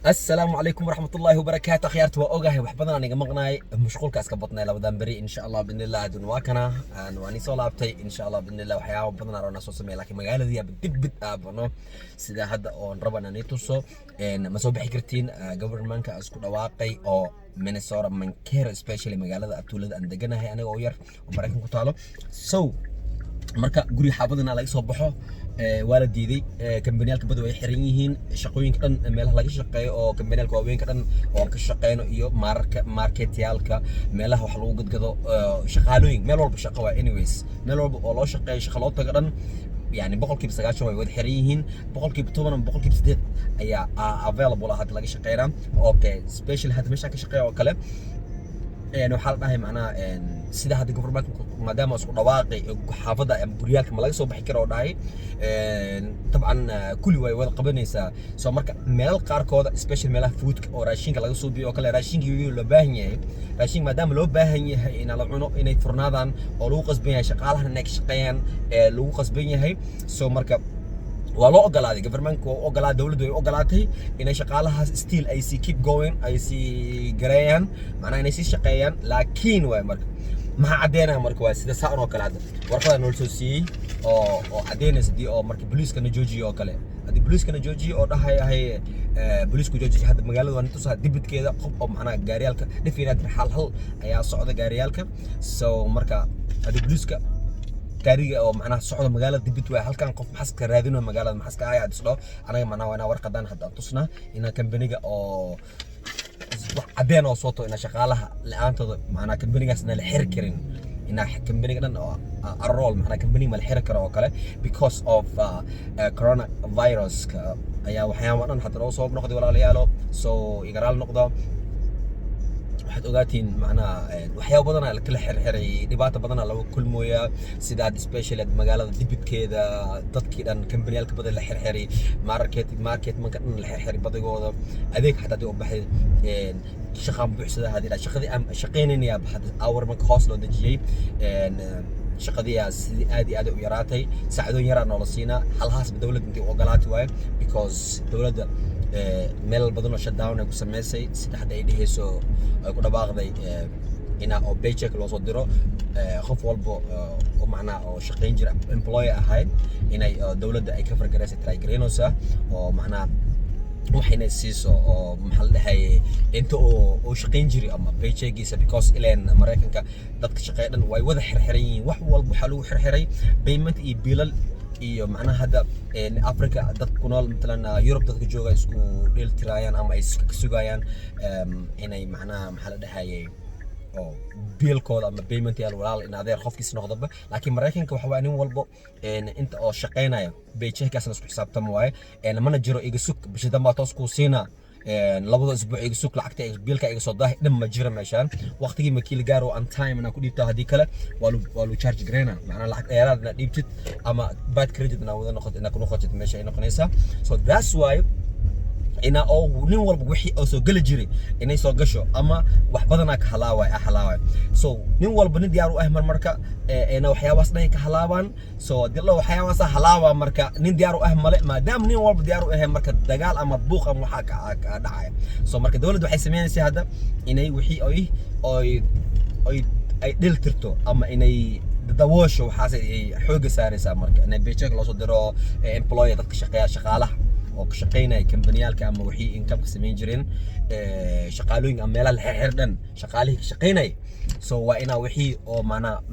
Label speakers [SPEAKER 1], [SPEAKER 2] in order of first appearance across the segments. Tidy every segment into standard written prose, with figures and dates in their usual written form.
[SPEAKER 1] السلام عليكم ورحمة الله وبركاته. خيارت وأوجه وحبنا أنا جمعنا مشغول كاس كبطنا لو دام بري إن شاء الله بإذن الله دون واكنا وأني صلابتي إن شاء الله بإذن الله وحياة وبدنا رونا سوسة لكن مقالة دي بتبت أبنو سيدا هذا أون ربنا نيتوسو إن مسوي بحكرتين government كأسكت واقعي أو من صار من كير especially مقالة أبتولد عندنا هي أنا وير وبركم كتالو marka guri xaafadana laga soo baxo waa la diiday kambaniyalka badu way xiran yihiin shaqooyinka dhan meelaha laga shaqeeyo oo kambaniyalka waaweynka dhan oo ka shaqeeyno iyo marketyalka meelaha wax lagu gadgado shaqaalooyin meel walba shaqo waa anyways meel walba oo loo shaqeeyo shaqo loo tago dhan يعني boqolkiiba 9 way wada xiran yihiin boqolkiiba 10 ama boqolkiiba 8 ayaa available ah laga shaqeeyna okay special hada meesha ka shaqeeyo oo kale waxaa la dhahay macnaha sida hadda government maadaama isku dhawaaqay xaafada ama guriyaalka ma laga soo bixi karo oo dhahay طبعا kulli way wada qabanaysaa soo marka meelal qaarkooda special meelaha foodka oo raashinka laga soo biyo oo kale raashinka loo baahan yahay raashin maadaama loo baahan yahay in la cuno inay furnaadaan oo lagu qasban yahay shaqaalaha inay ka shaqeeyaan lagu qasban yahay soo marka waa loo ogolaaday government waa ogolaaday dawladdu way ogolaatay inay shaqaalahaas still ay si keep going ay si gareeyaan macnaha inay si shaqeeyaan laakiin way marka ma cadeynaa marka waa sida saan oo kale hadda warqada noo soo siiyay oo cadeynaysa dii oo marka booliiska na joojiyo oo kale hadii booliiska na joojiyo oo dhahay booliisku joojiyo hadda magaalada waa inta soo dibadkeeda qof oo macnaha gaariyalka dhifinaad hal ayaa socda gaariyalka soo marka hadii booliiska gaariga oo macnaha socda magaalada dibid way halkan qof maxaska raadino magaalada maxaska ay adisdo anaga macnaha waana warqadan hadda tusna ina kambaniga oo cadeen oo soo to ina shaqaalaha la'aantooda macnaha kambanigaasna la xir karin ina kambaniga dhan oo arrool macnaha kambaniga ma la xir karo oo kale because of coronavirus ayaa waxyaabo dhan hadda loo soo noqday walaalayaalo soo igaraal noqdo waxaad ogaatiin macnaha waxyaabo badan la kala xirxiray dhibaato badan lagu kulmooyaa sida especially magaalada dibidkeeda dadkii dhan kambaniyalka badan la xirxiray market man ka dhan la xirxiray badigooda adeeg xataa u baxay shaqaan buuxsada hadii shaqadii am shaqeynaya baxad awar marka hoos loo dajiyay shaqadiyaas aad u yaraatay saacadoon yar aan la siinaa halhaas dawladda intii u ogolaatay way because dawladda meel badan oo shutdown ay ku sameysay saddexda ay dhihayso ay ku dhawaaqday ina oo paycheck loo soo diro qof walba oo macnaha oo shaqeyn jira employee ahayd inay dawladda ay ka fargareysa try gareynaysa oo macnaha waxayna siiso oo maxaa la dhahay inta oo shaqeyn jiray ama paycheckiisa because ileen Mareykanka dadka shaqeeya dhan way wada xirxiran yihiin wax walba waxa lagu xirxiray payment iyo bilal iyo macnaha hadda Africa dad ku nool midlan Europe dadka jooga isku dheel tirayaan ama ay iska sugayaan inay macnaha maxaa la dhahay oo biilkooda ama payment yaal walaal in adeer qofkiisa noqdaba laakiin Mareykanka waxa waa nin walba inta oo shaqeynaya paycheckkaasna isku xisaabtamo waaye mana jiro iga sug bishii damba toos ku siina labada isbuuc iga sug lacagta biilka iga soo daahay dhan ma jiro meeshaan waqtigii makiil gaar oo on time ana ku dhiibtaa hadii kale waa lu charge gareena macna lacag dheeraadna dhiibtid ama bad credit na wada noqotid ina ku noqotid meesha ay noqonaysa so that's why ina oo nin walba wixii oo soo gali jiray inay soo gasho ama wax badan ka halaaway so nin walba nin diyaar u ah marka ina waxyaabaas dhan ka halaabaan so dilo waxyaabaas halaawa marka nin diyaar u ah male maadaama nin walba diyaar u ah marka dagaal ama buuq ama waxa ka dhacay so marka dawladdu waxay sameynaysaa hadda inay wixii ay dhiltirto ama inay dawoosho waxaas ay xooga saaraysaa marka inay paycheck loo soo diro employee dadka shaqaalaha oo ka shaqeynay kambaniyalka ama wixii income ka sameyn jireen shaqaalooyin ama meelaha la xirxirdhan shaqaalihi ka shaqeynay so waa ina wixii oo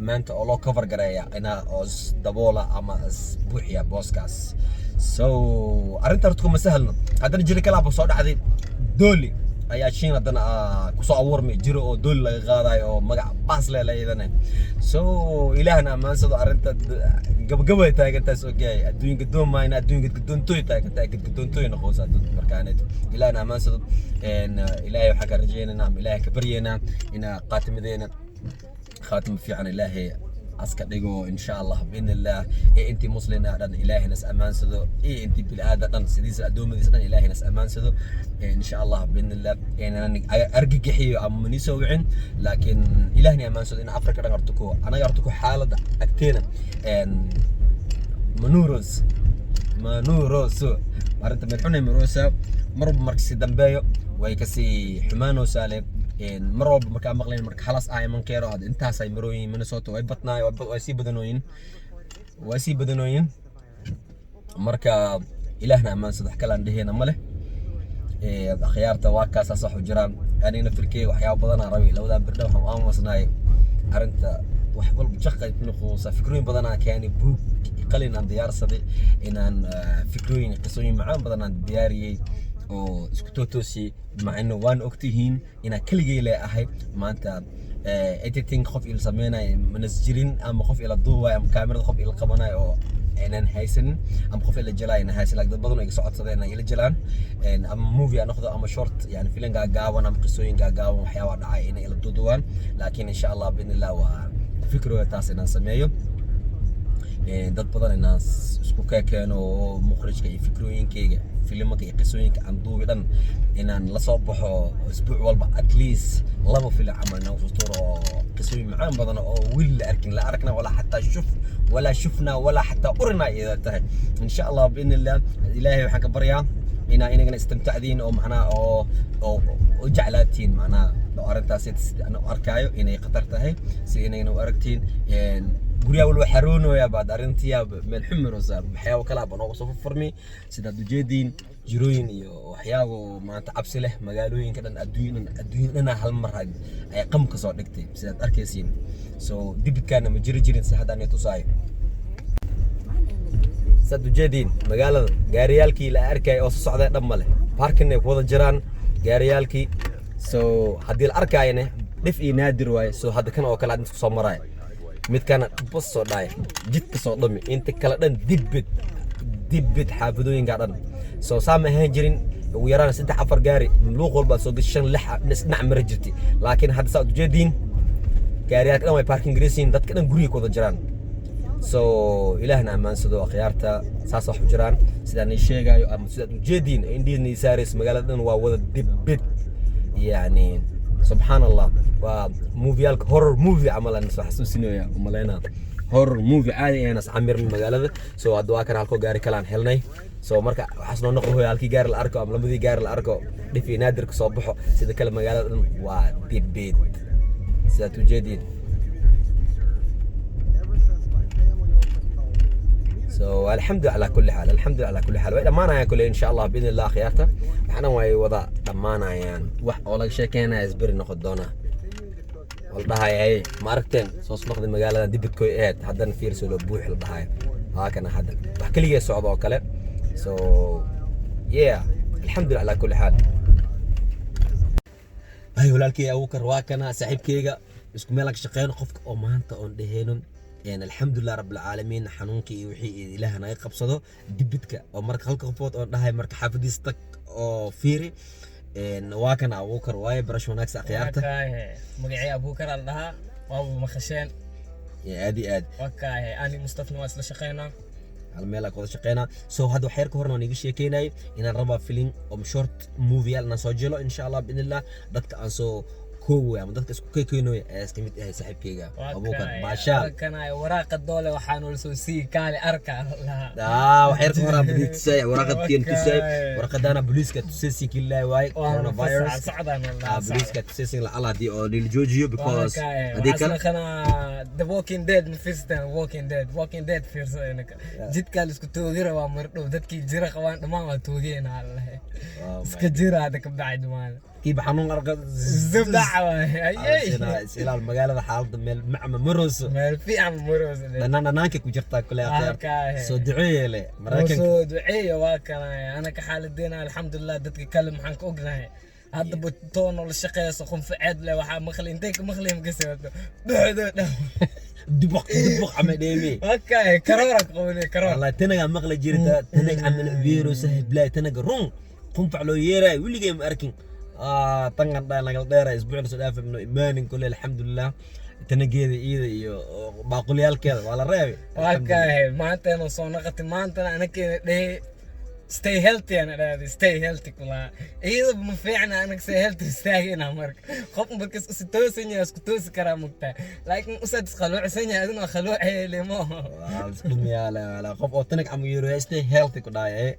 [SPEAKER 1] maanta oo loo cover gareeya ina oo daboola ama buuxiya booskaas so arinta horta kuma sahlno haddana jiri kala soo dhacday dooli ayaa shiin haddana ku soo abuurmay jiro oo dooli laga qaadayo oo magac baas leeyahay so ilaahna amaansado arinta gabagabay taagantaas ogeey adduunka doomayna adduunka gadoontooy taagantaa gadoontooy noqosa dad markaaneed ilaahna amaansado ilaahay waxa ka rajaynaynaa ama ilaahay ka baryeynaa ina qaatimadeena khaatim fiican ilaahay aska dhigo insha Allah biinillah intii muslina dhan ilaahay nas amaansado intii bil aadan sidiisa adoomadiisa dhan ilaahay nas amaansado insha Allah biinillah argagixiyo ama niso wicin laakiin ilaahni amaansado in Afrika dhan artuko anaga artuko xaalada agteena manuros أرنت من حنا مروسة مرب مركز دمبايو ويكسي حمانو سالم مرب مركا مقلين مرك خلاص من كيرو هذا انتهى ساي مروين منسوتو واي بطناي ويسي بدنوين مركا إلهنا أمان صدح كلام دهينا ماله خيارته واكاسا صح وجران أنا نفركي وحياة بدنا روي لو ذا برده وهم صناي أرنت وحبل بشقة نخوص فكرين بدنا كاني بروك قلنا ديار صدي إن فكرين قصوين معان بدنا دياري أو سكوتوسي مع إنه وان أكتهين إن كل جيل أحد ما أنت editing خوف إلى سمينا منسجلين أم خوف إلى الضوء أم كاميرا خوف إلى القبنا أو إنن هايسن أم خوف إلى الجلان إن هايسن لكن بدون إيش صعد صدقنا إلى الجلان إن أم موفي أنا أخذ أم شورت يعني فيلم جاوان أم قصوين جاوان وحياة عائلة إلى الدودوان لكن إن شاء الله بإذن الله وفكرة تاسنا نسميه dad badan inaan isku keeno mukhrijka iyo fikrooyinkayga filimka iyo qisooyinka aan duubi dhan inaan la soo baxo isbuuc walba at least laba filim camal inaan soo turo qisooyin macaan badan oo wili la arkin la arkna wala xataa wala shufna wala xataa urna ida tahay insha Allah باذن الله ilaahay waxaan ka baryaa inagana istimtaacdiin oo macnaa oo jeclaatiin macnaa arintaas aan arkaayo inay qatar tahay si inagana u aragtiin guriga walba xaroono ya baad arintiya meel xumir oo saar waxyaabo kala baan oo soo furmi sida dujeedin jirooyin iyo waxyaabo maanta cabsi leh magaalooyinka dhan adduunyada hal mar ay qam ka soo dhigtay sida arkaysiin soo dibidkaana ma jirin si hadaan ay tusaayo sad dujeedin magaalada gaariyalkii la arkay oo socday dhab male parking ay wada jiraan gaariyalkii soo hadii la arkayna dhif iyo naadir way soo hada kan oo kala inta soo maray mid kana bus soo dhaay jidka soo dhami inta kala dhan dibid xaafadooyinka dhan soo saama ahaan jirin ugu yaraan 3-4 gaari luuq walba soo gashan 6 dhinac mar jirtay laakiin hadda saad ujeedin gaariyalka dhan way parking gareysiin dadka dhan guriga ku wada jiraan soo ilaahna amaansado akhyaarta saas wax u jiraan sidaan ay sheegayo ama sidaad ujeedin indhiina isaaris magaalada dhan waa wada dibid يعني سبحان الله وموفي هورر موفي عملا حسوسينو يا مالينا هورر موفي عادي انا عمير من مغالده سو ادوا كان halko gaari kalaan helnay soo marka waxaasnoo noqo halkii gaari la arko ama labadii gaari la arko dhifi naadir ka soo baxo sida kale magaalada dhan waa dibid sida tujeedin سو الحمد لله على كل حال ودمانا كل ان شاء الله باذن الله خيارته waxana way wada dhamaanayaan wax oo laga sheekeynaa isbir noqon doona waldahay ma aragteen soo snoqday magaalada dibidkooy eed hadan fiirso loo buux la dhahay haakana hada wax kaliya socdo oo kale so yeah الحمد لله على كل حال ay walaalkay awu kar waa kana saaxiibkayga isku meel ka shaqeyn qofka oo maanta on dheheenon يعني الحمد لله رب العالمين حنونكي وحي إلهنا يقبصده دبتك ومرك خلق خفوت أو ده مرك حافظيستك أو فيري نواكن أبوكر واي برش وناكس أخيارته
[SPEAKER 2] مقعي أبوكر الله وأبو مخشين
[SPEAKER 1] يا أدي
[SPEAKER 2] وكاي أنا مصطفى نواس لشقينا
[SPEAKER 1] على ميلك وذا شقينا سو هادو حيرك هورنا نيجي شيكيناي إن الربع فيلم أو شورت موفي لنا سجله إن شاء الله بإذن الله دتك أنسو كوي أما دتك اسكو كينو اسكيمت صاحب كيغا أبوكر باشا
[SPEAKER 2] كان وراق الدولة وحانول سوسي كالي أركع
[SPEAKER 1] وحيرك هورنا بديت تساي وراق كين تساي وراق دانا بوليسك تسيسي كلا واي كورونا فيروس
[SPEAKER 2] صعدان والله
[SPEAKER 1] بوليسك تسيسي الله دي او للجوجيو بيكوز
[SPEAKER 2] هذيك انا ذا ووكينج ديد فيرستان ووكينج ديد فيرست انك جيت كان اسكو توغيره وامردو ددكي جيره قوان دمان توغينا الله اسكو جيره هذاك بعد مال كيف حنون أرقد الزبدة
[SPEAKER 1] إلى المجال حالد مع مروس
[SPEAKER 2] في عم مروس
[SPEAKER 1] لأن أنا نانك وجرتها كلها سو دعية لي
[SPEAKER 2] سو دعية واكنا أنا كحال الدين الحمد لله دتك يكلم عنك أقنعي هذا بتون ولا شقة سخن في عد له وح مخلي انتك مخلي مقصد
[SPEAKER 1] دبق عم ديمي
[SPEAKER 2] اوكي كرورك قولي كرور
[SPEAKER 1] والله تنق مخلي جيرتا تنق عم فيروس بلا تنق رون قم فعلو يرا ولي جيم أركين طنقن دا laga dheeray isbuucna soo dhaafay imaanin kulli alxamdulillah tanageeda iyo baaquliyalkeeda waa la reebay
[SPEAKER 2] okay maanta inuu soo naqatay maanta anaka stay healthy ana dhaadi stay healthy kula iyada ma fiicna anaka stay healthy istaagina marka qof markas is toosan yahay isku toosi kara mugta laakiin usad qaluucsan yahay aduna qaluuc heelimo
[SPEAKER 1] isku miyaala wala qof oo tanag am yiro stay healthy ku dhaayay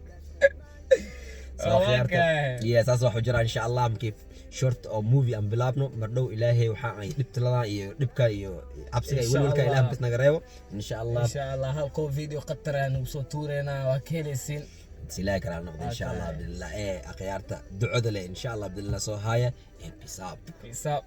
[SPEAKER 1] يا ساس waxu jira insha Allah markii short oo movie aan bilaabno mardhow ilaahay waxa ay dhibtaladan iyo dhibka iyo cabsiga iyo walwalka ilaahay bis naga reebo insha Allah
[SPEAKER 2] halko video qataraan ugu soo tuureena waa keenaysin
[SPEAKER 1] silaa kala noqdo insha Allah billah akhyaarta ducada le insha Allah billah soo haya peace up